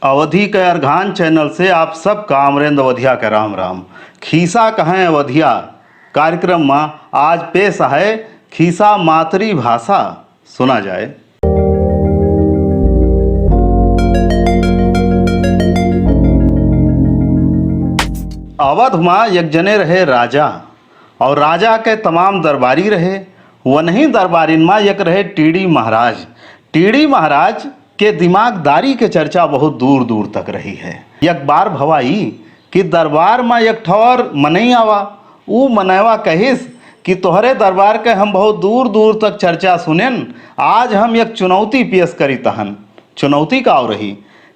अवधि के अर्घान चैनल से आप सबका अमरेंद्र अवधिया के राम राम। खीसा कहें अवधिया कार्यक्रम में आज पेश है खीसा मातृभाषा सुना जाए। अवध में एक जने रहे राजा और राजा के तमाम दरबारी रहे। वहीं दरबारीन में एक रहे टीडी महाराज। टीडी महाराज के दिमागदारी के चर्चा बहुत दूर दूर तक रही है। एक बार भवाई कि दरबार में एक ठौर मनई आवा। ऊ मनैवा कहिस कि तोहरे दरबार के हम बहुत दूर दूर तक चर्चा सुनेन, आज हम एक चुनौती पेश करी तहन। चुनौती का रही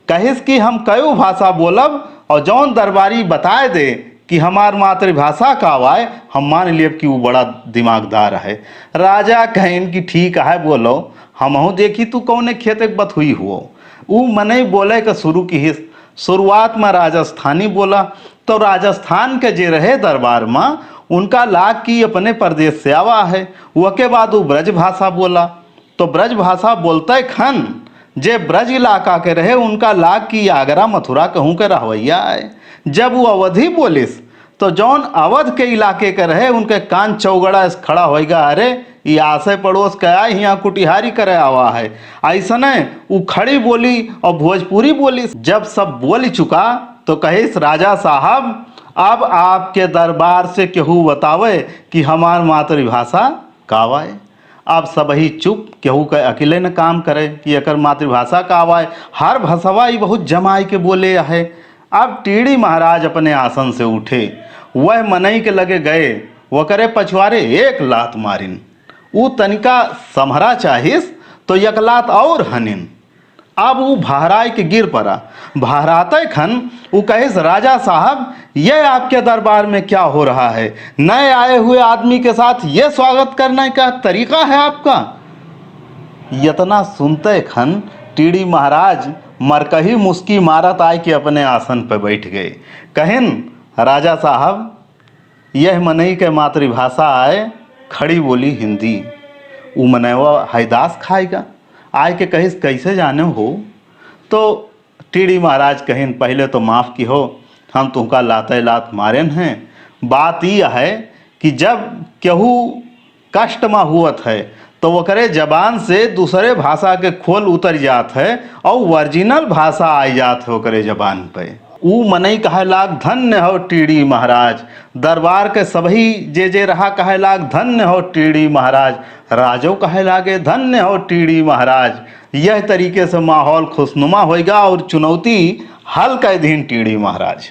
कहिस कि हम कई भाषा बोलब और जौन दरबारी बताए दे कि हमार मातृभाषा का आवाए हम मान लियब कि वो बड़ा दिमागदार है। राजा कहें कि ठीक है बोलो, हमहू देखी तू कौने खेते बत हुई हुओ। ऊ मने बोले का शुरू की। शुरुआत में राजस्थानी बोला तो राजस्थान के जे रहे दरबार में उनका लाग की अपने प्रदेश से आवा है। वह के बाद वो ब्रज भाषा बोला तो ब्रज भाषा बोलते खन जे ब्रज इलाका के रहे उनका लाग की आगरा मथुरा कहूँ के रहवैया है। जब वो अवधि बोलिस तो जौन अवध के इलाके के रहे उनके कान चौगड़ा खड़ा होएगा, अरे ये आसे पड़ोस के आए यहाँ कुटिहारी करे आवा है। ऐसा वो खड़ी बोली और भोजपुरी बोली। जब सब बोल चुका तो कहिस राजा साहब अब आपके दरबार से केहू बतावे कि हमार मातृभाषा कावाए। अब सब ही चुप, केहू के अकेले न काम करे कि एकर मातृभाषा का आवाए। हर भाषावा ही बहुत जमाई के बोले है। अब टीडी महाराज अपने आसन से उठे, वह मनई के लगे गए, वह करे पछुआरे एक लात मारिन। ऊ तनिका समहरा चाहिस तो एक लात और हनिन। अब वो बहराए के गिर पड़ा। बहराते खन वो कहिस राजा साहब ये आपके दरबार में क्या हो रहा है? नए आए हुए आदमी के साथ ये स्वागत करने का तरीका है आपका? इतना सुनते खन टीडी महाराज मरकही मुस्की मारत आए कि अपने आसन पर बैठ गए। कहिन राजा साहब यह मनई के मातृभाषा आए, खड़ी बोली हिंदी। वो मनैवा हैदास खाएगा। आए के कहिस कैसे जाने हो? तो टीडी महाराज कहिन पहले तो माफ़ की हो, हम तुमका लाते लात मारेन हैं। बात यह है कि जब केहू कष्ट में हुआ है तो वो करे जबान से दूसरे भाषा के खोल उतर जात है और ओरिजिनल भाषा आ जात है करे जबान पे। ऊ मनई कहे लाग धन्य हो टीडी महाराज। दरबार के सभी जे रहा कहे लाग धन्य हो टीडी महाराज। राजो कहे लागे धन्य हो टीडी महाराज। यह तरीके से माहौल खुशनुमा होएगा और चुनौती हल कर दीन टीडी महाराज।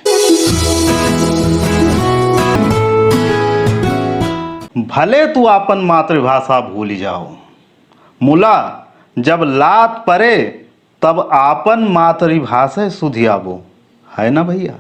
भले तू अपन मातृभाषा भूल जाओ, मुला जब लात परे तब आपन मातृभाषा सुधियाबो, है ना भैया?